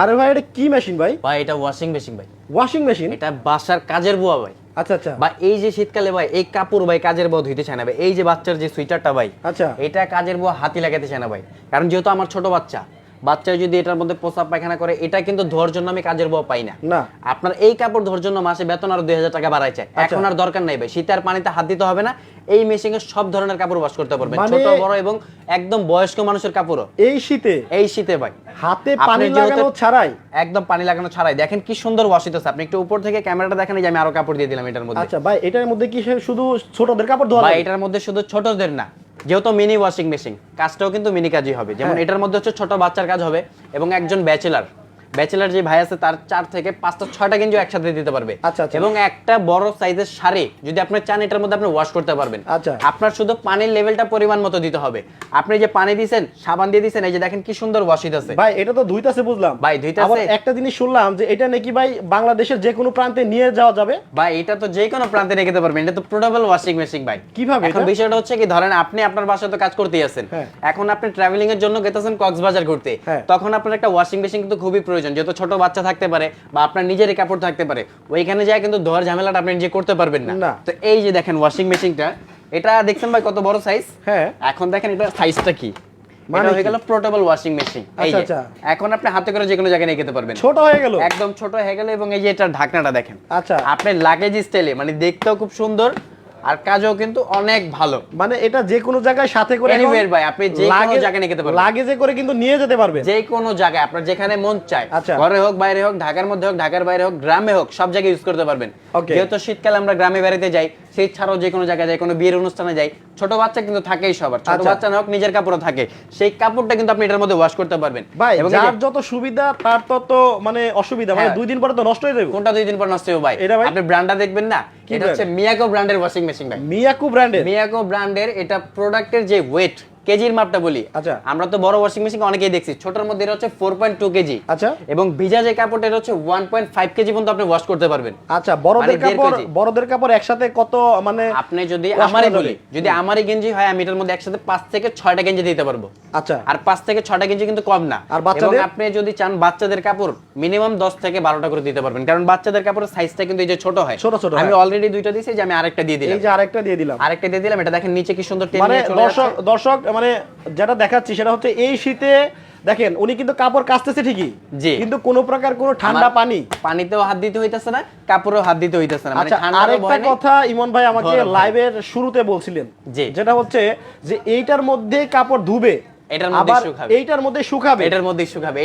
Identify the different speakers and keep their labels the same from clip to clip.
Speaker 1: আরে ভাই এটা কি মেশিন ভাই?
Speaker 2: ভাই এটা ওয়াশিং মেশিন ভাই।
Speaker 1: Washing machine?
Speaker 2: এটা বাসার কাজের বুয়া ভাই।
Speaker 1: আচ্ছা আচ্ছা।
Speaker 2: ভাই এই যে শীতকালে ভাই এই কাপড় ভাই কাজের বুয়া ধুইতে চায় না ভাই। এই যে বাচ্চার যে সুইটারটা ভাই,
Speaker 1: আচ্ছা,
Speaker 2: এটা কাজের বুয়া হাতি লাগাতে চায় না ভাই। কারণ যেহেতু আমার ছোট বাচ্চা যদি এটার মধ্যে প্রস্রাব পায়খানা করে, এটা কিন্তু ধোয়ার জন্য আমি কাজের বুয়া পাই না। আপনার এই কাপড় ধোয়ার জন্য মাসে বেতন আরো 2000 টাকা বাড়াই চায়। এখন আর দরকার নাই ভাই, শীতে আর পানিতে হাত দিতে হবে না। এই মেশিনে সব ধরনের কাপড় ওয়াশ করতে পারবেন, ছোট বড় এবং একদম বয়স্ক মানুষের কাপড়ও। এই শীতে ভাই
Speaker 1: হাতে পানি লাগানো ছাড়াই,
Speaker 2: একদম পানি লাগানো ছাড়াই দেখেন কি সুন্দর ওয়াশ হইতেছে। আপনি একটু উপর থেকে ক্যামেরাটা দেখেন, এই যে আমি আরো কাপড় দিয়ে দিলাম এটার মধ্যে।
Speaker 1: আচ্ছা ভাই এটার মধ্যে কি শুধু ছোটদের কাপড় ধোয়া?
Speaker 2: ভাই এটার মধ্যে শুধু ছোটদের না, যেহেতু মিনি ওয়াশিং মেশিন, কাজটাও কিন্তু মিনি কাজই হবে। যেমন এটার মধ্যে হচ্ছে ছোট বাচ্চার কাজ হবে এবং একজন ব্যাচেলার যে ভাই আছে তার 4 থেকে 5টা 6টা গেঞ্জি একসাথে দিতে পারবে।
Speaker 1: আচ্ছা আচ্ছা।
Speaker 2: এবং একটা বড় সাইজের শাড়ি যদি আপনি চান এটার মধ্যে আপনি ওয়াশ করতে পারবেন।
Speaker 1: আচ্ছা।
Speaker 2: আপনার শুধু পানির লেভেলটা পরিমাণ মতো দিতে হবে। আপনি যে পানি দিবেন, সাবান দিয়ে দিবেন, এই যে দেখেন কি সুন্দর ওয়াশ হইতাছে।
Speaker 1: ভাই এটা তো ধুইতাছে বুঝলাম ভাই, ধুইতাছে। আবার একটা জিনিস শুনলাম যে এটা নাকি ভাই বাংলাদেশের যে কোনো প্রান্তে নিয়ে যাওয়া যাবে।
Speaker 2: ভাই এটা তো যে কোনো প্রান্তে নিয়ে যেতে পারবেন, এটা তো পোর্টেবল ওয়াশিং মেশিন ভাই।
Speaker 1: কিভাবে?
Speaker 2: এখন বিষয়টা হচ্ছে কি, ধরেন আপনি আপনার বাসায় তো কাজ করতেই আছেন, এখন আপনি ট্রাভেলিং এর জন্য গেতেছেন কক্সবাজার ঘুরতে, তখন আপনার একটা ওয়াশিং মেশিন কিন্তু খুবই প্রয়োজন। যেহেতু ছোট বাচ্চা থাকতে পারে বা আপনার নিজেরই কাপড় থাকতে পারে, ওইখানে যায় কিন্তু ধোয়ার ঝামেলাটা আপনি নিজে করতে পারবেন না। তো এই যে দেখেন ওয়াশিং মেশিনটা, এটা দেখছেন ভাই কত বড় সাইজ। হ্যাঁ, এখন দেখেন এটা সাইজটা কি, মানে হয়ে গেল পোর্টেবল ওয়াশিং মেশিন। এই যে এখন আপনি হাতে করে যে কোনো জায়গায় নিয়ে যেতে পারবেন।
Speaker 1: ছোট হয়ে গেল,
Speaker 2: একদম ছোট হয়ে গেল। এবং এই যে এটার ঢাকনাটা দেখেন।
Speaker 1: আচ্ছা,
Speaker 2: আপনি লাগেজ স্টাইলে, মানে দেখতেও খুব সুন্দর আর কাজও কিন্তু অনেক ভালো।
Speaker 1: মানে এটা যে কোনো জায়গায় সাথে করে
Speaker 2: এনিওয়্যার ভাই, আপনি যে কোনো জায়গায় নিয়ে যেতে পারবেন,
Speaker 1: লাগেজে করে কিন্তু নিয়ে যেতে পারবেন
Speaker 2: যে কোনো জায়গায় আপনার যেখানে মন চায়, ঘরে হোক বাইরে হোক, ঢাকার মধ্যে হোক ঢাকার বাইরে হোক, গ্রামে হোক, সব জায়গায় ইউজ করতে পারবেন। যেহেতু শীতকালে আমরা গ্রামে বেড়াতে যাই, শীত ছাড়াও যে কোনো জায়গায় যাই, কোনো বিয়ের অনুষ্ঠানে যাই, ছোট বাচ্চা কিন্তু থাকেই সবার, ছোট বাচ্চা না হোক নিজের কাপড়ও থাকে, সেই কাপড়টা কিন্তু আপনি এটার মধ্যে ওয়াশ করতে পারবেন।
Speaker 1: এবং যার যত সুবিধা তার তত মানে অসুবিধা, মানে 2 দিন পরে তো নষ্ট হয়ে যাবে।
Speaker 2: কোনটা 2 দিন পর নষ্ট হবে ভাই? আপনি ব্র্যান্ডটা দেখবেন না, এটা হচ্ছে মিয়াকো ব্র্যান্ডের ওয়াশিং মেশিন ভাই। মিয়াকো ব্র্যান্ডের এটা প্রোডাক্টের যে ওয়েট, কেজির মাপটা বলি। আচ্ছা, আমরা তো বড় ওয়াশিং মেশিন অনেকেই দেখছি, ছোটর মধ্যে এটা হচ্ছে 4.2 কেজি। আচ্ছা, এবং ভিজা যে কাপড়টা এটা হচ্ছে 1.5 কেজি পর্যন্ত আপনি ওয়াশ করতে পারবেন। আচ্ছা, বড়দের কাপড় একসাথে কত, মানে আপনি যদি আমারই বলি, যদি আমারই গেঞ্জি হয়, আমি এটার মধ্যে একসাথে 5 থেকে 6টা গেঞ্জি দিতে পারবো। আচ্ছা, আর 5 থেকে 6টা গেঞ্জি কিন্তু কম না। আর বাচ্চাদের, আপনি যদি চান বাচ্চাদের কাপড় মিনিমাম 10 থেকে 12টা করে দিতে পারবেন, কারণ বাচ্চাদের কাপড়ের সাইজটা কিন্তু এই যে ছোট হয়, ছোট। আমি অলরেডি 2টা দিয়েছি, যে আমি আরেকটা দিয়ে দিলাম, এই যে আরেকটা দিয়ে দিলাম। এটা দেখেন নিচে কি সুন্দর টেনে চলে আসছে। দর্শক মানে যেটা দেখাচ্ছি সেটা হচ্ছে এই শীতে দেখেন উনি কিন্তু কাপড় কাচতেছে ঠিকই, কিন্তু কোনো প্রকার কোনো ঠান্ডা পানিতেও হাত দিতে হইতাছে না, কাপড়েও হাত দিতে হইতাছে না। মানে আরেকটা কথা ইমন ভাই আমাকে লাইভের শুরুতে বলছিলেন, যেটা হচ্ছে যে এইটার মধ্যে কাপড় ধুবে, এটার মধ্যে শুকাবে,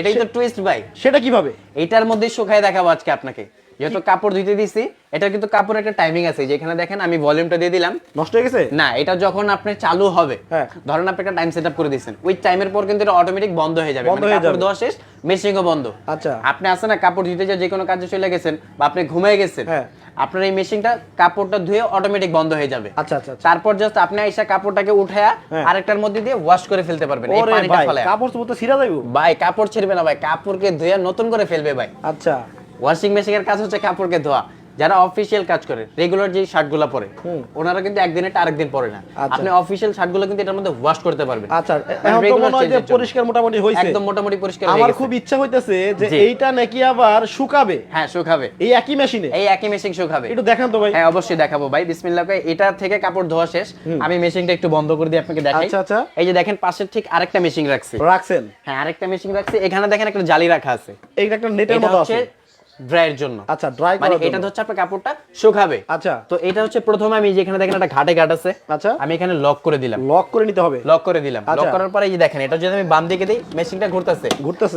Speaker 2: এটাই তো টুইস্ট ভাই। সেটা কিভাবে? এটার মধ্যে শুকায় দেখাবো আজকে আপনাকে। যেহেতু কাপড় ধুইতে দিছি, এটা কিন্তু কাপড়ের একটা টাইমিং আছে, যেখানে দেখেন আমি ভলিউমটা দিয়ে দিলাম। নষ্ট হয়ে গেছে না, এটা যখন আপনি চালু হবে, ধরেন আপনি একটা টাইম সেটআপ করে দিয়েছেন, ওই টাইমের পর কিন্তু এটা অটোমেটিক বন্ধ হয়ে যাবে, মানে কাপড় ধোয়া শেষ, মেশিনও বন্ধ। আচ্ছা, আপনি আসেন না কাপড় ধুইতে যে কোনো কাজে চলে গেছেন বা আপনি ঘুমিয়ে গেছেন, আপনার এই মেশিনটা কাপড়টা ধুয়ে অটোমেটিক বন্ধ হয়ে যাবে। আচ্ছা আচ্ছা, তারপর জাস্ট আপনি আইসা কাপড়টাকে উঠায়া আরেকটার মধ্যে দিয়ে ওয়াশ করে ফেলতে পারবেন। এই পানিটা ফেলে কাপড় তো ছিঁড়া যাবে ভাই, কাপড় ছিঁড়বে না ভাই, কাপড়কে ধুয়ে নতুন করে ফেলবে ভাই। আচ্ছা, ওয়াশিং মেশিনের কাজ হচ্ছে কাপড়কে ধোয়া। যারা অফিশিয়াল কাজ করে, রেগুলার যে শার্টগুলো পরে, ওনারা কিন্তু একদিনে আরেকদিন পরে না। আপনি অফিশিয়াল শার্টগুলো কিন্তু এটার মধ্যে ওয়াশ করতে পারবেন। আচ্ছা, এখন তো মনে হয় যে পরিষ্কার মোটামুটি হইছে, একদম মোটামুটি পরিষ্কার হয়ে গেছে। আমার খুব ইচ্ছা হইতেছে যে এইটা নাকি আবার শুকাবে। হ্যাঁ, শুকাবে এই একই মেশিনে, এই একই মেশিন শুকাবে। একটু দেখান তো ভাই। হ্যাঁ, অবশ্যই দেখাবো ভাই, বিসমিল্লাহ। এটা থেকে কাপড় ধোয়া শেষ, আমি মেশিনটা একটু বন্ধ করে দিয়ে আপনাকে দেখাই। আচ্ছা আচ্ছা, এই যে দেখেন পাশে ঠিক আরেকটা মেশিন রাখছেন। হ্যাঁ, আরেকটা মেশিন রাখছি, এখানে দেখেন একটা জালি রাখা আছে, এইটা একটা নেটের মতো আছে ড্রাইয়ের জন্য। আচ্ছা, ড্রাই মানে এটা হচ্ছে আপনার কাপড়টা শুকাবে। আচ্ছা, তো এটা হচ্ছে প্রথমে আমি যেখানে দেখেন একটা ঘাট আছে, আচ্ছা, আমি এখানে লক করে দিলাম, লক করে নিতে হবে, লক করে দিলাম। লক করার পরে এই যে দেখেন এটা যদি আমি বাম দিকে দেই, মেশিনটা ঘুরতেছে।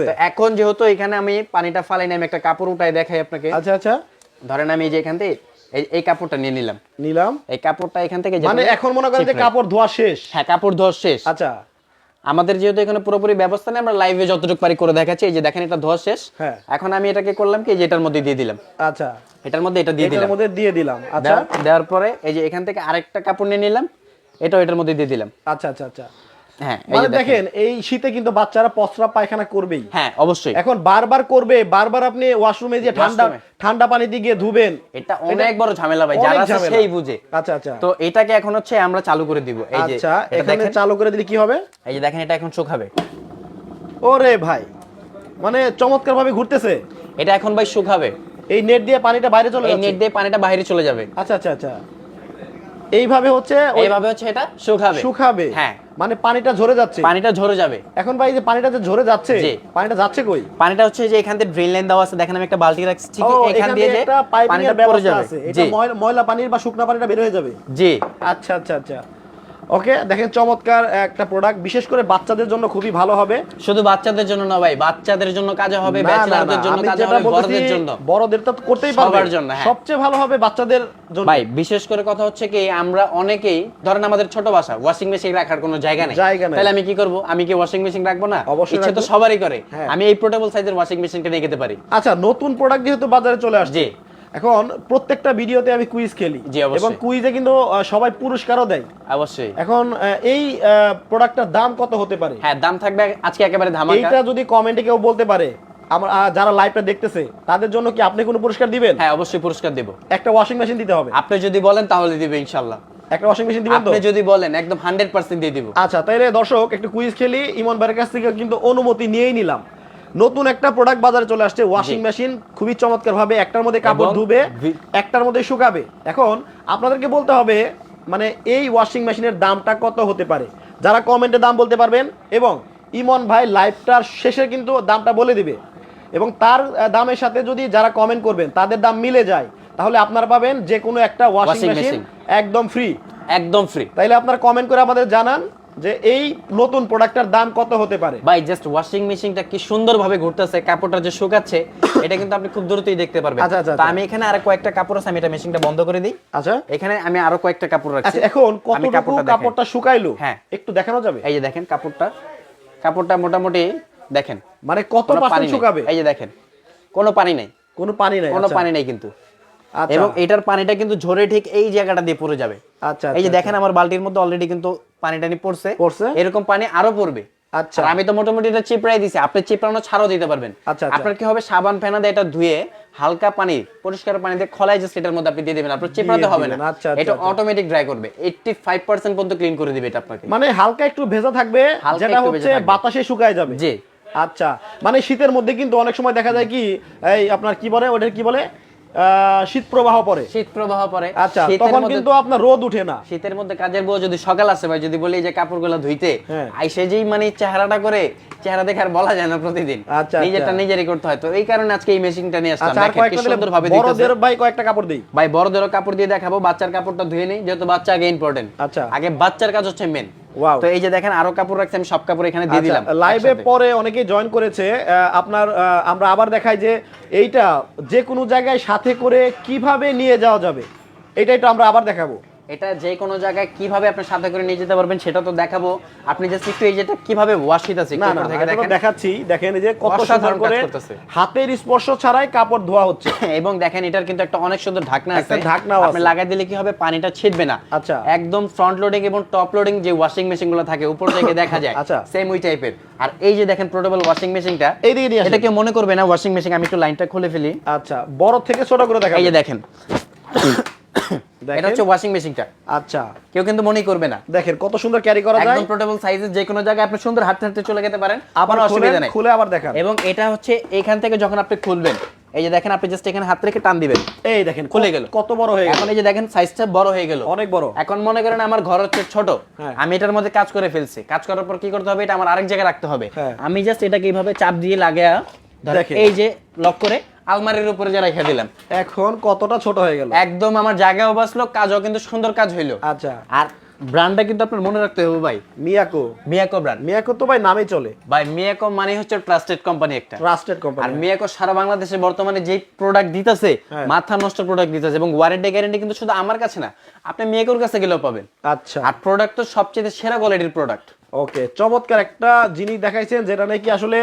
Speaker 2: তো এখন যেহেতু এখানে আমি পানিটা ফালাই না, আমি একটা কাপড় উঠাই দেখাই আপনাকে। আচ্ছা আচ্ছা, ধরেন আমি যে এখান থেকে এই কাপড়টা নিয়ে নিলাম, এই কাপড়টা এখান থেকে, মানে এখন মনে করেন যে কাপড় ধোয়া শেষ। হ্যাঁ, কাপড় ধোয়া শেষ। আচ্ছা, আমাদের যেহেতু এখানে পুরোপুরি ব্যবস্থা নেই, আমরা লাইভে যতটুকু পারি করে দেখাচ্ছি। এই যে দেখেন এটা ধোয়া শেষ। এখন আমি এটাকে করলাম কি, যেটার মধ্যে দিয়ে দিলাম। আচ্ছা, এটার মধ্যে এটা দিয়ে দিলাম। আচ্ছা, দেওয়ার পরে এই যে এখান থেকে আরেকটা কাপড় নিয়ে নিলাম, এটাও এটার মধ্যে দিয়ে দিলাম। আচ্ছা আচ্ছা আচ্ছা, হ্যাঁ, মানে দেখেন এই শীতে কিন্তু বাচ্চারা প্রস্রাব পায়খানা করবেই। হ্যাঁ, অবশ্যই, এখন বারবার করবে, বারবার আপনি ওয়াশরুমে যে ঠান্ডা পানি দিয়ে ধুবেন, এটা অনেক বড় ঝামেলা ভাই, যারা আছে সেই বুঝে। আচ্ছা আচ্ছা, তো এটাকে এখন হচ্ছে আমরা চালু করে দিব। এই যে আচ্ছা, এখানে চালু করে দিলে কি হবে? এই যে দেখেন এটা এখন শুকাবে। ওরে ভাই,
Speaker 1: মানে চমৎকার ভাবে ঘুরতেছে।
Speaker 2: এটা এখন ভাই শুকাবে,
Speaker 1: এই নেট দিয়ে পানিটা বাইরে চলে যাচ্ছে,
Speaker 2: এই নেট দিয়ে পানিটা বাইরে চলে যাবে।
Speaker 1: আচ্ছা আচ্ছা আচ্ছা, এইভাবে হচ্ছে
Speaker 2: এটা শুকাবে। হ্যাঁ,
Speaker 1: মানে পানিটা ঝরে যাচ্ছে,
Speaker 2: পানিটা ঝরে যাবে।
Speaker 1: এখন ভাই যে পানিটা যে ঝরে যাচ্ছে, পানিটা যাচ্ছে কই?
Speaker 2: পানিটা হচ্ছে যে এখান থেকে ড্রেন লাইন দেওয়া আছে, দেখেন আমি একটা বালতি রাখছি, ঠিক এখান দিয়ে যে
Speaker 1: পানিটা পড়ে যাবে, এটা ময়লা পানির বা শুকনা পানিটা বের হয়ে যাবে।
Speaker 2: জি,
Speaker 1: আচ্ছা আচ্ছা আচ্ছা, ওকে। দেখেন চমৎকার একটা প্রোডাক্ট, বিশেষ করে বাচ্চাদের জন্য খুবই ভালো হবে।
Speaker 2: শুধু বাচ্চাদের জন্য না ভাই, বাচ্চাদের জন্য কাজে হবে, ব্যাচেলরদের জন্য কাজে হবে, বড়দের জন্য,
Speaker 1: বড়দের তো করতেই পারবে,
Speaker 2: সবার জন্য।
Speaker 1: সবচেয়ে ভালো হবে বাচ্চাদের জন্য
Speaker 2: ভাই। বিশেষ করে কথা হচ্ছে কি, আমরা অনেকেই ধরেন আমাদের ছোট বাসা, ওয়াশিং মেশিন রাখার কোনো জায়গা নেই, তাহলে আমি কি করব? আমি কি ওয়াশিং মেশিন রাখবো না? ইচ্ছে তো সবারই করে। আমি এই পোর্টেবল সাইজের ওয়াশিং মেশিনটা নিয়ে যেতে পারি।
Speaker 1: আচ্ছা, নতুন প্রোডাক্ট যেহেতু বাজারে চলে আসছে, এখন প্রত্যেকটা ভিডিওতে আমি কুইজ খেলি, এবং কুইজে কিন্তু সবাই পুরস্কারও দেয়।
Speaker 2: অবশ্যই।
Speaker 1: এখন এই প্রোডাক্টটার দাম কত হতে পারে?
Speaker 2: হ্যাঁ, দাম থাকবে আজকে একেবারে ধামাকা।
Speaker 1: এইটা যদি কমেন্টে কেউ বলতে পারে, আমরা যারা লাইভটা দেখতেছে তাদের জন্য কি আপনি কোনো পুরস্কার দিবেন?
Speaker 2: হ্যাঁ, অবশ্যই পুরস্কার দেব।
Speaker 1: একটা ওয়াশিং মেশিন দিতে হবে।
Speaker 2: আপনি যদি বলেন তাহলে দিব ইনশাআল্লাহ।
Speaker 1: একটা ওয়াশিং মেশিন দিবেন তো?
Speaker 2: আপনি যদি বলেন একদম 100% দিয়ে দিব।
Speaker 1: আচ্ছা, তাহলে দর্শক একটু কুইজ খেলি। ইমন ভাইয়ের কাছ থেকে কিন্তু অনুমতি নিয়েই নিলাম। নতুন একটা প্রোডাক্ট বাজারে চলে আসছে, ওয়াশিং মেশিন, খুবই চমৎকার ভাবে একটার মধ্যে কাপড় ধুবে, একটার মধ্যে শুকাবে। এখন আপনাদেরকে বলতে হবে মানে এই ওয়াশিং মেশিনের দামটা কত হতে পারে। যারা কমেন্টে দাম বলতে পারবেন, এবং ইমন ভাই লাইভটার শেষে কিন্তু দামটা বলে দিবে, এবং তার দামের সাথে যদি যারা কমেন্ট করবেন তাদের দাম মিলে যায়, তাহলে আপনারা পাবেন যে কোনো একটা ওয়াশিং মেশিন একদম ফ্রি,
Speaker 2: একদম ফ্রি।
Speaker 1: তাইলে আপনারা কমেন্ট করে আমাদের জানান যে এই নতুন প্রোডাক্টটার দাম কত হতে পারে।
Speaker 2: ভাই জাস্ট ওয়াশিং মেশিনটা কি সুন্দরভাবে ঘুরতেছে, কাপড়টা যে শুকাচ্ছে, এটা কিন্তু আপনি খুব দ্রুতই দেখতে পারবেন। তো আমি এখানে আরো কয়েকটা কাপড় আছে, আমি এটা মেশিনটা বন্ধ করে দিই।
Speaker 1: আচ্ছা,
Speaker 2: এখানে আমি আরো কয়েকটা কাপড় রাখছি।
Speaker 1: আচ্ছা, এখন কতটুকু কাপড়টা শুকাইলো
Speaker 2: হ্যাঁ
Speaker 1: একটু দেখানো যাবে?
Speaker 2: এই যে দেখেন কাপড়টা মোটামুটি দেখেন,
Speaker 1: মানে কত পার্সেন্ট শুকাবে।
Speaker 2: এই যে দেখেন, কোনো পানি নাই,
Speaker 1: কোনো পানি নাই
Speaker 2: কিন্তু। এবং এটার পানিটা কিন্তু ঝরে ঠিক এই জায়গাটা দিয়ে পড়ে যাবে। আচ্ছা, এই যে দেখেন আমার বালতির মধ্যে অলরেডি কিন্তু পানিটা পড়ছে, এরকম পানি আরো পড়বে। আচ্ছা, আমি তো মোটামুটি এটা চিপড়াই দিছি, আপনি চিপড়ানো ছাড়াও দিতে পারবেন। আপনার কি হবে, সাবান ফেনা দিয়ে এটা ধুয়ে হালকা পানি, পরিষ্কার পানি দিয়ে খলায় জাস্ট এটার মধ্যে আপনি দিয়ে দিবেন, আপনার চিপড়াতে হবে না। এটা অটোমেটিক ড্রাই করবে, 85% পর্যন্ত ক্লিন করে দিবে এটা আপনাকে।
Speaker 1: মানে হালকা একটু ভেজা থাকবে, যেটা হচ্ছে বাতাসে শুকায় যাবে।
Speaker 2: জি,
Speaker 1: আচ্ছা, মানে শীতের মধ্যে কিন্তু অনেক সময় দেখা যায় কি, এই আপনার কি বলে, ওটা কি বলে, শীত প্রবাহ পড়ে। আচ্ছা, তখন কিন্তু আপনার রোদ উঠে না।
Speaker 2: শীতের মধ্যে কাজের বউ যদি সকাল আসে ভাই, যদি বলি যে কাপড়গুলো ধুইতে, আইসে যেই মানে চেহারাটা করে, চেহারা দেখে আর বলা যায় না প্রতিদিন, নিজেরটা নিজেরই করতে হয়। তো এই কারণে আজকে এই মেশিনটা নিয়ে আসলাম। দেখেন কি সুন্দরভাবে দিতেছে।
Speaker 1: বড়দের ভাই কয়েকটা কাপড় দেই
Speaker 2: ভাই, বড়দেরও কাপড় দিয়ে দেখাবো, বাচ্চার কাপড়টা ধুয়ে নেই, যেহেতু বাচ্চা আগে ইম্পর্টেন্ট।
Speaker 1: আচ্ছা,
Speaker 2: আগে বাচ্চার কাজ হচ্ছে মেন। তো এই যে দেখেন আরো কাপড় রাখছি, আমি সব কাপড় এখানে দিয়ে দিলাম।
Speaker 1: লাইভে পরে অনেকেই জয়েন করেছে আপনার, আমরা আবার দেখাই যে এইটা যে কোনো জায়গায় সাথে করে কিভাবে নিয়ে যাওয়া যাবে, এটাই তো আমরা আবার দেখাবো।
Speaker 2: এটা যে কোনো জায়গায় কিভাবে আপনি সাথে করে নিয়ে যেতে পারবেন সেটা তো দেখাবো। আপনি জাস্ট একটু এই যেটা কিভাবে ওয়াশ হইতাছে একটু থেকে দেখেন,
Speaker 1: দেখাচ্ছি। দেখেন এই যে কত সুন্দর করে হাতের স্পর্শ ছাড়াই কাপড় ধোয়া হচ্ছে।
Speaker 2: এবং দেখেন এটার কিন্তু একটা অনেক সুন্দর ঢাকনা আছে, আপনি লাগাই দিলে কি হবে, পানিটা ছিটবে না।
Speaker 1: আচ্ছা,
Speaker 2: একদম ফ্রন্ট লোডিং এবং টপ লোডিং যে ওয়াশিং মেশিন গুলো থাকে উপর থেকে দেখা যায়,
Speaker 1: আচ্ছা,
Speaker 2: সেম ওই টাইপের। আর এই যে দেখেন পোর্টেবল ওয়াশিং মেশিনটা, এটা কেউ মনে করবে না ওয়াশিং মেশিন। আমি একটু লাইনটা খুলে ফেলি।
Speaker 1: আচ্ছা, বড় থেকে ছোট করে দেখাবো।
Speaker 2: এই যে দেখেন, এটা হচ্ছে ওয়াশিং মেশিনটা।
Speaker 1: আচ্ছা,
Speaker 2: কেউ কিন্তু মনেই করবে না।
Speaker 1: দেখেন কত সুন্দর ক্যারি করা যায়,
Speaker 2: একদম পোর্টেবল সাইজের, যে কোনো জায়গায় আপনি সুন্দর হাতে হাতে চলে যেতে পারেন, আবার অসুবিধা নেই।
Speaker 1: খুলে আবার দেখান।
Speaker 2: এবং এটা হচ্ছে এখান থেকে যখন আপনি খুলবেন, এই যে দেখেন আপনি জাস্ট এখানে হাত রেখে টান দিবেন,
Speaker 1: এই দেখেন
Speaker 2: খুলে গেল।
Speaker 1: কত বড় হয়ে গেল।
Speaker 2: এখন এই যে দেখেন সাইজটা বড় হয়ে গেল,
Speaker 1: অনেক বড়।
Speaker 2: এখন মনে করেন আমার ঘর হচ্ছে ছোট, আমি এটার মধ্যে কাজ করে ফেলছি, কাজ করার পর কি করতে হবে, এটা আমার আরেক জায়গায় রাখতে হবে। আমি জাস্ট এটাকে এইভাবে চাপ দিয়ে লাগায়া এই যে লক করে আলমারির উপরে যা রেখে দিলাম,
Speaker 1: এখন কতটা ছোট হয়ে গেল,
Speaker 2: একদম আমার জায়গাও বাঁচলো, কাজও কিন্তু সুন্দর কাজ হইলো।
Speaker 1: আচ্ছা,
Speaker 2: আর ব্র্যান্ডটা কিন্তু আপনার মনে রাখতে হবে ভাই, মিয়াকো ব্র্যান্ড।
Speaker 1: মিয়াকো তো ভাই নামে চলে
Speaker 2: ভাই, মিয়াকো মানে হচ্ছে ট্রাস্টেড কোম্পানি, একটা ট্রাস্টেড কোম্পানি। আর মিয়াকো সারা বাংলাদেশে বর্তমানে যে প্রোডাক্ট দিতেছে, মাথা নষ্ট প্রোডাক্ট দিতেছে, এবং ওয়ারেন্টি গ্যারান্টি কিন্তু শুধু আমার কাছে না, আপনি মিয়াকোর কাছে গেলেও পাবেন।
Speaker 1: আচ্ছা,
Speaker 2: আর প্রোডাক্ট তো সবচেয়ে সেরা কোয়ালিটির প্রোডাক্ট।
Speaker 1: ওকে, চমৎকার একটা জিনিস দেখাইছেন, যেটা নাকি আসলে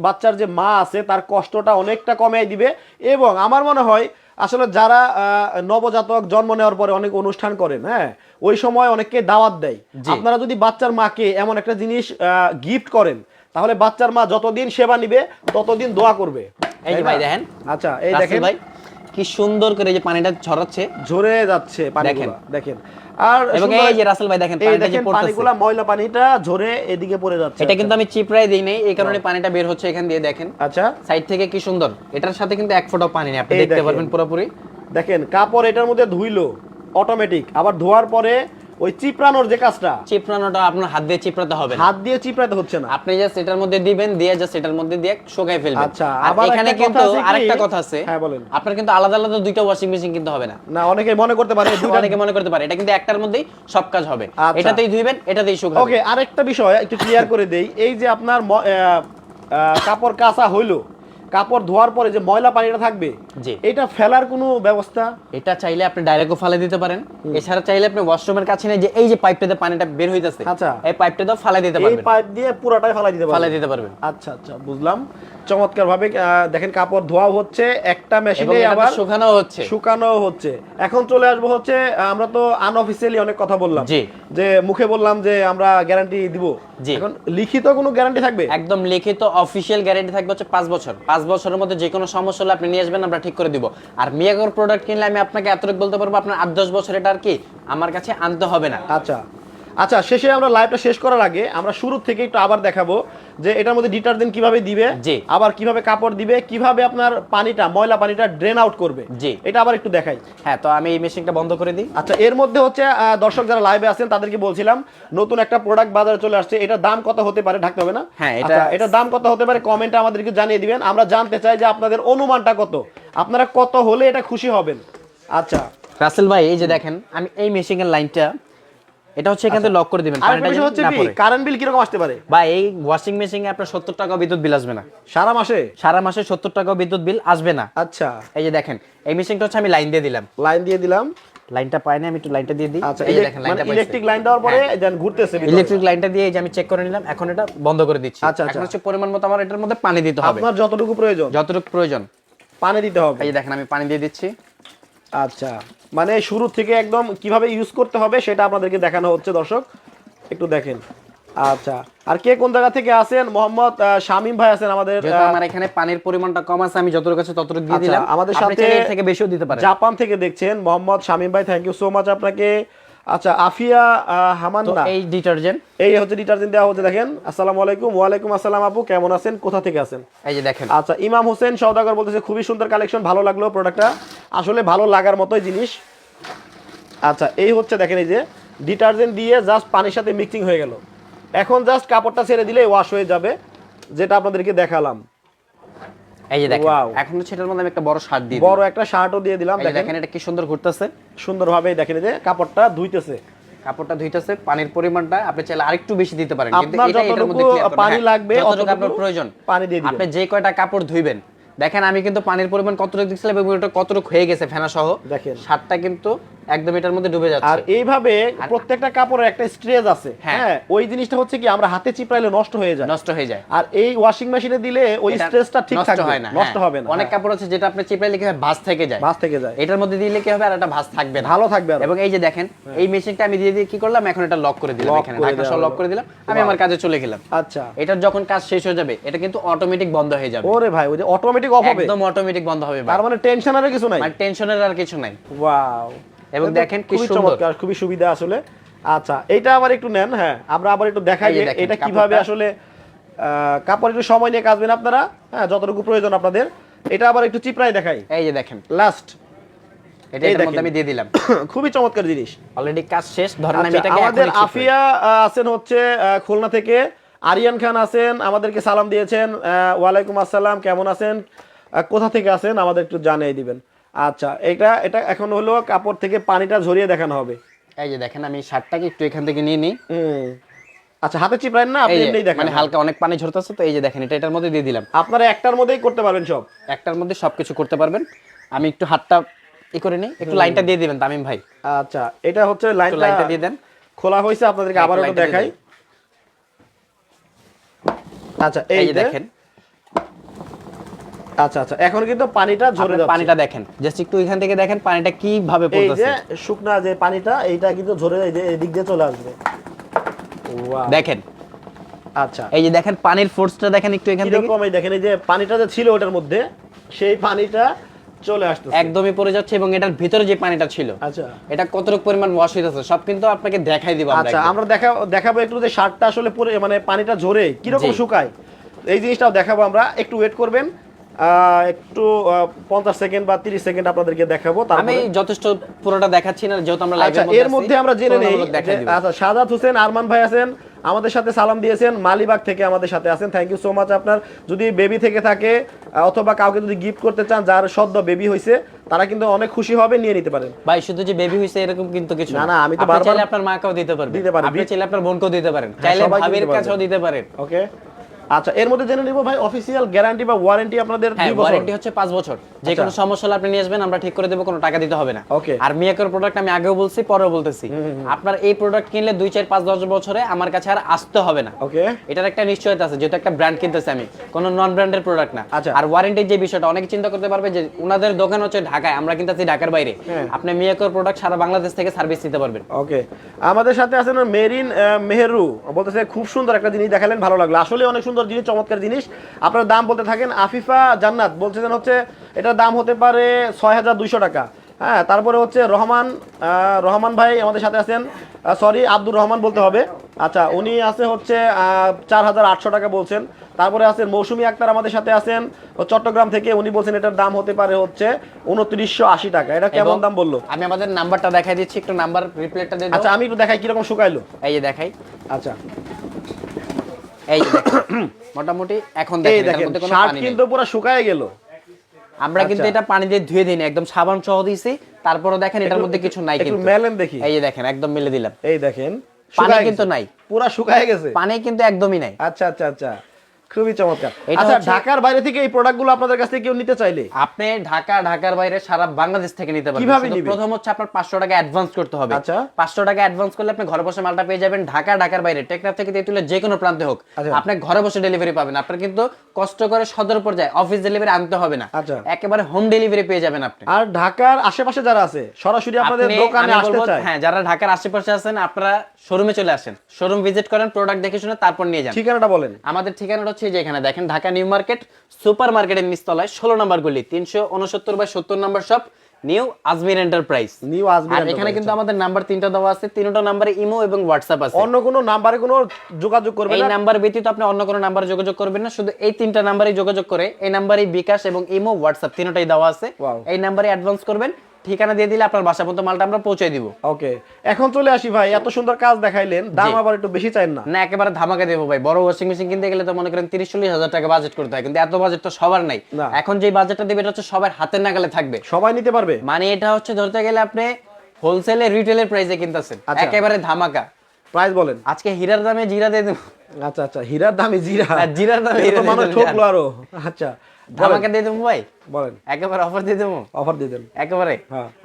Speaker 1: বাচ্চার যে মা আছে তার কষ্টটা অনেকটা কমিয়ে দিবে। এবং আমার মনে হয় আসলে যারা নবজাতক জন্ম নেওয়ার পরে অনেক অনুষ্ঠান করেন, হ্যাঁ, ওই সময় অনেককে দাওয়াত দেয়। আপনারা যদি বাচ্চার মাকে এমন একটা জিনিস গিফট করেন, তাহলে বাচ্চার মা যতদিন সেবা নিবে ততদিন দোয়া করবে।
Speaker 2: এই যে ভাই দেখেন,
Speaker 1: আচ্ছা, এই দেখেন
Speaker 2: ভাই, কি সুন্দর করে এই যে পানিটা ঝরাচ্ছে,
Speaker 1: ঝরে যাচ্ছে পানিগুলো দেখেন। আর
Speaker 2: এবং এই যে রাসেল ভাই দেখেন পানিটা যে পড়তেছে,
Speaker 1: পানিগুলো ময়লা পানিটা ঝরে এদিকে পড়ে যাচ্ছে।
Speaker 2: এটা কিন্তু আমি চিপড়াই দেই নাই, এই কারণে পানিটা বের হচ্ছে এখান দিয়ে দেখেন।
Speaker 1: আচ্ছা,
Speaker 2: সাইড থেকে কি সুন্দর, এটার সাথে কিন্তু এক ফোঁটাও পানি নেই, আপনি দেখতে পারবেন পুরোপুরি।
Speaker 1: দেখেন কাপড় এটার মধ্যে ধুইলো অটোমেটিক, আবার ধোয়ার পরে ওই চিপড়ানোর যে কাজটা,
Speaker 2: চিপড়ানোটা আপনার হাত দিয়ে চিপড়াতে হবে না,
Speaker 1: হাত দিয়ে চিপড়াতে হচ্ছে না,
Speaker 2: আপনি জাস্ট এটার মধ্যে দিবেন, দিয়ে জাস্ট এটার মধ্যে দিয়ে শুকায় ফেলবেন।
Speaker 1: আচ্ছা,
Speaker 2: আর এখানে কিন্তু আরেকটা কথা আছে,
Speaker 1: হ্যাঁ বলেন,
Speaker 2: আপনার কিন্তু আলাদা আলাদা দুইটা ওয়াশিং মেশিন কিনতে হবে না।
Speaker 1: না, অনেকে মনে করতে পারে,
Speaker 2: অনেকে মনে করতে পারে এটা কিন্তু একটার মধ্যেই সব কাজ হবে, এটাতেই ধুইবেন এটাতেই শুকাবেন।
Speaker 1: ওকে, আরেকটা বিষয় একটু ক্লিয়ার করে দেই, এই যে আপনার কাপড় কাঁচা হইলো, কাপড় ধোয়ার পরে যে ময়লা পানিটা থাকবে,
Speaker 2: জি,
Speaker 1: এটা ফেলার কোনো ব্যবস্থা?
Speaker 2: এটা চাইলে আপনি ডাইরেক্টও ফেলে দিতে পারেন, এছাড়া চাইলে আপনি ওয়াশরুমের কাছে নিয়ে যে এই যে পাইপটাতে পানিটা বের হইতাছে,
Speaker 1: আচ্ছা,
Speaker 2: এই পাইপটাও ফেলে দিতে পারবেন,
Speaker 1: এই পাইপ দিয়ে পুরোটাই ফেলাই দিতে পারবেন। আচ্ছা আচ্ছা, বুঝলাম। চমৎকার ভাবে দেখেন কাপড় ধোয়া হচ্ছে একটা মেশিনে, আবার শুকানো হচ্ছে। এখন চলে আসবো হচ্ছে, আমরা তো আনঅফিশিয়ালি অনেক কথা বললাম, যে মুখে বললাম যে আমরা গ্যারান্টি দিব, এখন লিখিত কোনো গ্যারান্টি থাকবে?
Speaker 2: একদম লিখিত অফিশিয়াল গ্যারান্টি থাকবে হচ্ছে 5 বছর। 5 বছরের মধ্যে যে কোনো সমস্যা হলে আপনি নিয়ে আসবেন, আমরা ঠিক করে দিব। আর মিয়াকোর প্রোডাক্ট কিনলে আমি আপনাকে এতটুকু বলতে পারবো, আপনার 8-10 বছর এটা আর কি আমার কাছে আনতে হবে না।
Speaker 1: আচ্ছা আচ্ছা, শেষে আমরা লাইভটা শেষ করার আগে আমরা শুরু থেকে একটু আবার দেখাবো যে এটার মধ্যে ডিটারজেন্ট কিভাবে দিবে, আবার কিভাবে কাপড় দিবে, কিভাবে আপনার পানিটা, ময়লা পানিটা ড্রেন আউট করবে, এটা আবার একটু দেখাই।
Speaker 2: হ্যাঁ, তো আমি এই মেশিনটা বন্ধ করে দিই।
Speaker 1: আচ্ছা, এর মধ্যে হচ্ছে দর্শক যারা লাইভে আছেন তাদেরকে বলছিলাম, নতুন একটা প্রোডাক্ট বাজারে চলে আসছে, এটার দাম কত হতে পারে, ঢাকতে হবে না?
Speaker 2: হ্যাঁ,
Speaker 1: এটার দাম কত হতে পারে কমেন্টে আমাদেরকে জানিয়ে দিবেন, আমরা জানতে চাই যে আপনাদের অনুমানটা কত, আপনারা কত হলে এটা খুশি হবেন। আচ্ছা
Speaker 2: রাসেল ভাই, এই যে দেখেন আমি এই মেশিনের লাইনটা, এটা হচ্ছে এখান থেকে লক করে দিবেন,
Speaker 1: পানিটা যেন না পড়ে। কারেন্ট বিল কি রকম আসতে পারে
Speaker 2: ভাই? এই ওয়াশিং মেশিনে আপনার 70 টাকা বিদ্যুৎ বিল আসবে না
Speaker 1: সারা মাসে,
Speaker 2: 70 টাকা বিদ্যুৎ বিল আসবে না।
Speaker 1: আচ্ছা,
Speaker 2: এই যে দেখেন এই মেশিনটা হচ্ছে আমি লাইন দিয়ে দিলাম, লাইনটা পাইনি, আমি একটু লাইনটা দিয়ে দিই।
Speaker 1: আচ্ছা, এই দেখেন লাইনটা পাইছি, ইলেকট্রিক লাইন দেওয়ার পরে দেন ঘুরতেছে,
Speaker 2: ইলেকট্রিক লাইনটা দিয়ে এই যে আমি চেক করে নিলাম, এখন এটা বন্ধ করে দিচ্ছি। এখন হচ্ছে পরিমাণ মতো আমার এটার মধ্যে পানি দিতে হবে,
Speaker 1: আপনার যতটুকু প্রয়োজন পানি দিতে হবে।
Speaker 2: এই যে দেখেন আমি পানি দিয়ে দিচ্ছি।
Speaker 1: আচ্ছা, মানে শুরু থেকে একদম কিভাবে ইউজ করতে হবে সেটা আপনাদেরকে দেখানো হচ্ছে, দর্শক একটু দেখেন। আচ্ছা, আর কে কোন জায়গা থেকে আছেন? মোহাম্মদ শামীম ভাই আছেন আমাদের।
Speaker 2: আমার এখানে পানির পরিমাণটা কম আছে, আমি যতটুকু আছে ততটুকু দিয়ে দিলাম।
Speaker 1: আমাদের সাথে
Speaker 2: এর থেকে বেশিও দিতে পারেন।
Speaker 1: জাপান থেকে দেখছেন মোহাম্মদ শামীম ভাই, থ্যাংক ইউ সো মাচ আপনাকে। আচ্ছা, আফিয়া হামান্না,
Speaker 2: এই ডিটারজেন্ট,
Speaker 1: এই হচ্ছে ডিটারজেন্ট দেওয়া হচ্ছে, দেখেন। আসসালামু আলাইকুম। ওয়ালাইকুম আসসালাম আপু, কেমন আছেন, কোথা থেকে আছেন?
Speaker 2: এই যে দেখেন।
Speaker 1: আচ্ছা, ইমাম হোসেন সওদাগর বলতেছে খুবই সুন্দর কালেকশন, ভালো লাগলো প্রোডাক্টটা, আসলে ভালো লাগার মতোই জিনিস। আচ্ছা, এই হচ্ছে দেখেন, এই যে ডিটারজেন্ট দিয়ে জাস্ট পানির সাথে মিক্সিং হয়ে গেল, এখন জাস্ট কাপড়টা ছেড়ে দিলে ওয়াশ হয়ে যাবে, যেটা আপনাদেরকে দেখালাম।
Speaker 2: এই যে দেখেন, এখন হচ্ছে এটার মধ্যে আমি একটা বড় শার্ট দিয়ে
Speaker 1: বড় একটা শার্টও দিয়ে দিলাম,
Speaker 2: দেখেন এটা কি সুন্দর ঘুরতেছে,
Speaker 1: সুন্দরভাবে দেখেন, এই যে কাপড়টা ধুইতেছে,
Speaker 2: পানির পরিমাণটা আপনি চাইলে আরেকটু বেশি দিতে পারেন, কিন্তু
Speaker 1: এটার মধ্যে পানি লাগবে
Speaker 2: যতটুকু আপনার প্রয়োজন
Speaker 1: পানি দিয়ে দিবেন।
Speaker 2: আপনি যে কয়টা কাপড় ধুইবেন, দেখেন আমি কিন্তু পানির পরিমাণ কতটুকু দিছিলাম এবং এটা কতটুকু হয়ে গেছে ফেনা সহ, দেখেন শার্টটা কিন্তু একদম এটার মধ্যে ডুবে যাচ্ছে।
Speaker 1: আর এইভাবে প্রত্যেকটা কাপড়ের একটা স্ট্রেচ আছে, হ্যাঁ, ওই জিনিসটা হচ্ছে কি আমরা হাতে চিপড়াইলে নষ্ট হয়ে যায়, আর এই ওয়াশিং মেশিনে দিলে ওই স্ট্রেচটা ঠিক থাকবে, নষ্ট হবে না।
Speaker 2: অনেক কাপড় আছে যেটা আপনি চিপড়াইলে কি হয়, ভাঁজ থেকে যায়, এটার মধ্যে দিলে কি হবে, আর একটা ভাঁজ থাকবে না,
Speaker 1: ভালো থাকবে।
Speaker 2: এবং এই যে দেখেন এই মেশিনটা আমি দিয়ে কি করলাম, এখন এটা লক করে দিলাম, এখানে ঢাকনা সহ লক করে দিলাম, আমি আমার কাজে চলে গেলাম।
Speaker 1: আচ্ছা,
Speaker 2: এটার যখন কাজ শেষ হয়ে যাবে এটা কিন্তু অটোমেটিক বন্ধ হয়ে যাবে।
Speaker 1: ওরে ভাই, ওই যে অটোমেটিক অফ হবে,
Speaker 2: একদম অটোমেটিক বন্ধ হবে,
Speaker 1: তার মানে টেনশনের কিছু নাই,
Speaker 2: মানে টেনশনের আর কিছু নাই।
Speaker 1: ওয়াও,
Speaker 2: এবং দেখেন কি
Speaker 1: চমৎকার, খুবই সুবিধা আসলে। আচ্ছা, এটা আবার একটু নেন, হ্যাঁ, আমরা আবার একটু দেখাই যে এটা কিভাবে আসলে কাপড় একটু সময় নিয়ে কাচবেন আপনারা, হ্যাঁ, যতটুকু প্রয়োজন আপনাদের। এটা আবার একটু চিপড়াই দেখাই,
Speaker 2: এই যে দেখেন
Speaker 1: লাস্ট,
Speaker 2: এটা এর মধ্যে আমি দিয়ে দিলাম,
Speaker 1: খুবই চমৎকার জিনিস,
Speaker 2: অলরেডি কাজ শেষ। ধরেন আমি এটাকে
Speaker 1: আমাদের আফিয়া আছেন হচ্ছে খুলনা থেকে, আরিয়ান খান আছেন, আমাদেরকে সালাম দিয়েছেন, ওয়ালাইকুম আসসালাম, কেমন আছেন, কোথা থেকে আছেন আমাদের একটু জানিয়ে দিবেন। আচ্ছা, এটা এখন হলো কাপড় থেকে পানিটা ঝরিয়ে দেখানো হবে।
Speaker 2: এই যে দেখেন আমি শার্টটাকে একটু এখান থেকে নিয়ে নিই।
Speaker 1: আচ্ছা, হাতে চিপড়ান না, আপনি এমনিই দেখেন,
Speaker 2: মানে হালকা অনেক পানি ঝরতেছে, তো এই যে দেখেন এটা এটার মধ্যে দিয়ে দিলাম।
Speaker 1: আপনারা একটার মধ্যেই করতে পারবেন, একটার
Speaker 2: মধ্যে সবকিছু করতে পারবেন। আমি একটু হাতটা করে নিই, একটু লাইনটা দিয়ে দিবেন তামিম ভাই।
Speaker 1: আচ্ছা, এটা হচ্ছে লাইনটা দিয়ে দেন, খোলা হয়েছে, আপনাদেরকে আবার একটু দেখাই। আচ্ছা, এই দেখেন, আচ্ছা আচ্ছা, এখন কিন্তু পানিটা ঝরে যাচ্ছে,
Speaker 2: পানিটা দেখেন, জাস্ট একটু এখান থেকে দেখেন পানিটা কিভাবে পড়তেছে,
Speaker 1: এই যে শুকনা যে পানিটা, এইটা কিন্তু ঝরে এই দিক দিয়ে চলে আসবে, ওয়াও,
Speaker 2: দেখেন।
Speaker 1: আচ্ছা,
Speaker 2: এই যে দেখেন পানির ফোর্সটা দেখেন একটু এখান থেকে,
Speaker 1: এরকম, এই দেখেন এই যে পানিটা যে ছিল ওটার মধ্যে, সেই পানিটা চলে আসতেছে,
Speaker 2: একদমই পড়ে যাচ্ছে এবং এটার ভিতরে যে পানিটা ছিল,
Speaker 1: আচ্ছা
Speaker 2: এটা কতটুকু পরিমাণ ওয়াশ হইতাছে সব কিন্তু আপনাকে দেখাই দিব
Speaker 1: আচ্ছা আমরা দেখাবো একটু যে শার্টটা আসলে পুরো মানে পানিটা ঝরে কি রকম শুকায়, এই জিনিসটাও দেখাবো আমরা। একটু ওয়েট করবেন, একটু 50 সেকেন্ড বা 30 সেকেন্ড আপনাদেরকে দেখাবো।
Speaker 2: আমি যথেষ্ট পুরোটা দেখাচ্ছি না যেহেতু আমরা লাইভের
Speaker 1: মধ্যে এর মধ্যে আমরা জেনে নেই। আচ্ছা সাজাদ হোসেন আরমান ভাই আছেন আমাদের সাথে, সালাম দিয়েছেন, মালিবাগ থেকে আমাদের সাথে আছেন, থ্যাংক ইউ সো মাচ। আপনার যদি বেবি থেকে থাকে অথবা কাউকে যদি গিফট করতে চান যার সদ্য বেবি হইছে, তারা কিন্তু অনেক খুশি হবে, নিয়ে নিতে পারেন।
Speaker 2: ভাই শুধু যে বেবি হইছে এরকম কিন্তু কিছু
Speaker 1: না, আমি তো বারবার
Speaker 2: চাইলে আপনার মাকেও দিতে পারবেন, আপনি চাইলে আপনার বোনকেও দিতে পারেন, চাইলে ভাবির কাছেও দিতে পারেন।
Speaker 1: ওকে আচ্ছা এর মধ্যে জেনে নিব ভাই অফিশিয়াল গ্যারান্টি বা ওয়ারেন্টি আপনাদের 2 বছর।
Speaker 2: ওয়ারেন্টি হচ্ছে 5 বছর, যে কোনো সমস্যা হলে আপনি নিয়ে আসবেন, আমরা ঠিক করে দেব, কোনো টাকা দিতে হবে না।
Speaker 1: ওকে
Speaker 2: আর মিয়াকোর প্রোডাক্ট আমি আগেও বলছি পরেও বলতেছি, আপনার এই প্রোডাক্ট কিনলে 2 4 5 10 বছরে আমার কাছে আর আসতে হবে না।
Speaker 1: ওকে
Speaker 2: এটার একটা নিশ্চয়তা আছে, যেহেতু একটা ব্র্যান্ড কিনতেছি আমি, কোনো নন ব্র্যান্ডের প্রোডাক্ট না।
Speaker 1: আচ্ছা
Speaker 2: আর ওয়ারেন্টির যে বিষয়টা অনেকে চিন্তা করতে পারবে যে ওনাদের দোকান হচ্ছে ঢাকায়, আমরা কিনতেছি ঢাকার বাইরে, আপনি মিয়াকোর প্রোডাক্ট সারা বাংলাদেশ থেকে সার্ভিস নিতে পারবেন।
Speaker 1: ওকে আমাদের সাথে আছেন মেরিন মেহেরু, বলতেছে খুব সুন্দর একটা জিনিস দেখালেন, ভালো লাগলো, আসলে অনেক সুন্দর জিনিস, চমৎকার জিনিস। আপনার দাম বলতে থাকেন। আফিফা জান্নাত বলছেন হচ্ছে এটার দাম হতে পারে 6200 টাকা। হ্যাঁ তারপরে হচ্ছে রহমান ভাই আমাদের সাথে আছেন, সরি আব্দুর রহমান বলতে হবে। আচ্ছা উনি আছে হচ্ছে 4800 টাকা বলছেন। তারপরে আছেন মৌসুমী আক্তার আমাদের সাথে আছেন চট্টগ্রাম থেকে, উনি বলছেন এটার দাম হতে পারে হচ্ছে 2980 টাকা। এটা কেমন দাম বললো?
Speaker 2: আমি আমাদের নাম্বারটা দেখাই দিচ্ছি, একটু নাম্বার রিপ্লেটটা দিয়ে দাও।
Speaker 1: আচ্ছা আমি একটু দেখাই কিরকম শুকাইলো,
Speaker 2: এই যে দেখাই।
Speaker 1: আচ্ছা
Speaker 2: এই যে মোটামুটি এখন দেখেন এর মধ্যে কোনো পানি নেই,
Speaker 1: কিন্তু পুরো শুকায় গেল।
Speaker 2: আমরা কিন্তু এটা পানি দিয়ে ধুয়ে দিইনি, একদম সাবান সহ দিয়েছি, তারপরে দেখেন এটার মধ্যে কিছু নাই কিন্তু।
Speaker 1: একটু মেলেন দেখি।
Speaker 2: এই যে দেখেন একদম মেলে দিলাম,
Speaker 1: এই দেখেন
Speaker 2: পানি কিন্তু নাই,
Speaker 1: পুরো শুকায় গেছে,
Speaker 2: পানি কিন্তু একদমই নাই।
Speaker 1: আচ্ছা আচ্ছা আচ্ছা খুবই চমৎকার। আচ্ছা ঢাকার বাইরে থেকে এই প্রোডাক্টগুলো আপনাদের কাছ থেকে কেউ নিতে চাইলে
Speaker 2: আপনি ঢাকার বাইরে সারা বাংলাদেশ থেকে নিতে পারবেন।
Speaker 1: কিভাবে নিবেন?
Speaker 2: প্রথম হচ্ছে আপনার 500 টাকা অ্যাডভান্স করতে হবে।
Speaker 1: আচ্ছা
Speaker 2: 500 টাকা অ্যাডভান্স করলে আপনি ঘরে বসে মালটা পেয়ে যাবেন। ঢাকার বাইরে টেকনাফ থেকে তেতুলিয়া যে কোনো প্রান্তে হোক, আপনি ঘরে বসে ডেলিভারি পাবেন। আপনার কিন্তু কষ্ট করে সদর পর্যায়ে অফিস ডেলিভারি আনতে হবে না, একেবারে হোম ডেলিভারি পেয়ে যাবেন আপনি।
Speaker 1: আর ঢাকার আশেপাশে যারা আছে সরাসরি আপনাদের দোকানে আসতে চায়,
Speaker 2: হ্যাঁ যারা ঢাকার আশেপাশে আছেন আপনারা শোরুমে চলে আসেন, শোরুম ভিজিট করেন, প্রোডাক্ট দেখে শুনে তারপর নিয়ে যান।
Speaker 1: ঠিকানাটা বলেন।
Speaker 2: আমাদের ঠিকানাটা হচ্ছে যে এখানে দেখেন, ঢাকা নিউ মার্কেট সুপার মার্কেটের নিচতলায় 16 নম্বর গলি 369/70 নম্বর শপ, নিউ আজমির এন্টারপ্রাইজ। আর এখানে কিন্তু আমাদের নাম্বার 3টা দেওয়া আছে, 3টা নম্বরে ইমো এবং হোয়াটসঅ্যাপ আছে।
Speaker 1: অন্য কোনো নম্বরে কোনো যোগাযোগ করবেন না,
Speaker 2: এই নাম্বার ব্যতীত আপনি অন্য কোনো নম্বরে যোগাযোগ করবেন না, শুধু এই 3টা নম্বরে যোগাযোগ করে, এই নম্বরে বিকাশ এবং ইমো হোয়াটসঅ্যাপ তিনটাই দেওয়া আছে, এই নম্বরে অ্যাডভান্স করবেন, ঠিকানা দিয়ে দিলে আপনার বাসা পর্যন্ত মালটা আমরা পৌঁছে দিব।
Speaker 1: ওকে এখন চলে আসি ভাই, এত সুন্দর কাজ দেখাইলেন, দাম আবার একটু বেশি চাই না?
Speaker 2: না একেবারে ধামাকা দেবো ভাই। বড় ওয়াশিং মেশিন কিনতে গেলে তো মনে করেন 30-40 হাজার টাকা বাজেট করতে হয়, কিন্তু এত বাজেট তো সবার নাই। এখন যে বাজেটটা দিবে এটা হচ্ছে সবার হাতের নাগালে থাকবে,
Speaker 1: সবাই নিতে পারবে।
Speaker 2: মানে এটা হচ্ছে ধরতে গেলে আপনি হোলসেলে রিটেলের প্রাইসে কিনতেছেন, একেবারে ধামাকা।
Speaker 1: প্রাইস বলেন।
Speaker 2: আজকে হীরার দামে জিরা দিয়ে দেব।
Speaker 1: আচ্ছা আচ্ছা হীরার দামে জিরা,
Speaker 2: জিরার দামে হীরা
Speaker 1: মানে ঠকলো আরো। আচ্ছা
Speaker 2: ধামাকা দিয়ে দেবো ভাই,
Speaker 1: বলেন।
Speaker 2: একেবারে অফার দিয়ে দেবো,
Speaker 1: অফার দিয়ে দেন
Speaker 2: একেবারে।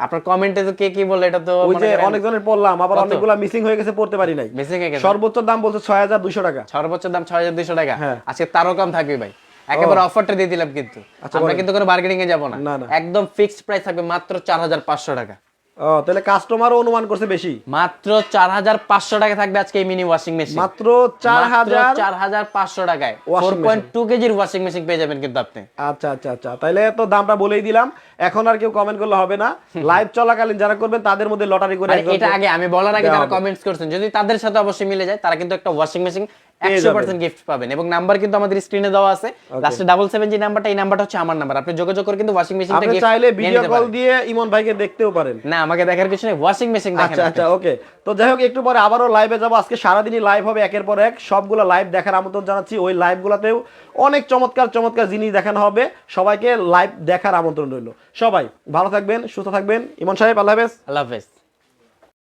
Speaker 2: আপনার কমেন্টে তো কে কি বলে, এটা তো
Speaker 1: ওই যে অনেকজনের পড়লাম, আবার অনেকগুলা মিসিং হয়ে গেছে, পড়তে পারি নাই।
Speaker 2: মিসিং হয়ে গেছে।
Speaker 1: সর্বোচ্চ দাম বলছে 6200 টাকা,
Speaker 2: সর্বোচ্চ দাম 6200 টাকা। আজকে তারও কম থাকবে ভাই, একেবারে অফারটা দিয়ে দিলাম, কিন্তু আমরা কিন্তু কোনো বার্গেনিং এ যাব না, একদম ফিক্সড প্রাইস থাকবে মাত্র 4500 টাকা।
Speaker 1: ও তাহলে কাস্টমারও অনুমান করছে বেশি,
Speaker 2: মাত্র 4500 টাকা থাকবে আজকে এই মিনি ওয়াশিং মেশিন,
Speaker 1: মাত্র 4500
Speaker 2: টাকায় 4.2 কেজির ওয়াশিং মেশিন পেয়ে যাবেন কিন্তু আপনি।
Speaker 1: আচ্ছা আচ্ছা আচ্ছা তাহলে তো দামটা বলেই দিলাম, এখন আর কেউ কমেন্ট করলে হবে না, লাইভ চলাকালীন যারা করবেন তাদের মধ্যে লটারি করে,
Speaker 2: এটা আগে আমি বলার আগে যারা কমেন্টস করছেন যদি তাদের সাথে অবশ্যই মিলে যায়, তারা কিন্তু একটা ওয়াশিং মেশিন 100% গিফট পাবেন। এবং নাম্বার কিন্তু আমাদের স্ক্রিনে দেওয়া আছে, লাস্টে 77 যে নাম্বারটা, এই নাম্বারটা হচ্ছে আমার নাম্বার, আপনি যোগাযোগ করে কিন্তু ওয়াশিং মেশিনটা গিফট, আপনি
Speaker 1: চাইলে ভিডিও কল দিয়ে ইমন ভাইকে দেখতেও পারেন।
Speaker 2: না আমাকে দেখার কিছু নেই, ওয়াশিং মেশিন দেখেন।
Speaker 1: আচ্ছা আচ্ছা ওকে, তো যাই হোক একটু পরে আবারও লাইভে যাব, আজকে সারা দিনই লাইভ হবে একের পর এক, সবগুলো লাইভ দেখার আমন্ত্রণ জানাচ্ছি। ওই লাইভগুলোতেও অনেক চমৎকার চমৎকার জিনিস দেখানো হবে, সবাইকে লাইভ দেখার আমন্ত্রণ রইল। সবাই ভালো থাকবেন, সুস্থ থাকবেন। ইমন সাহেব আল্লাহ হাফেজ।
Speaker 2: আল্লাহ হাফেজ।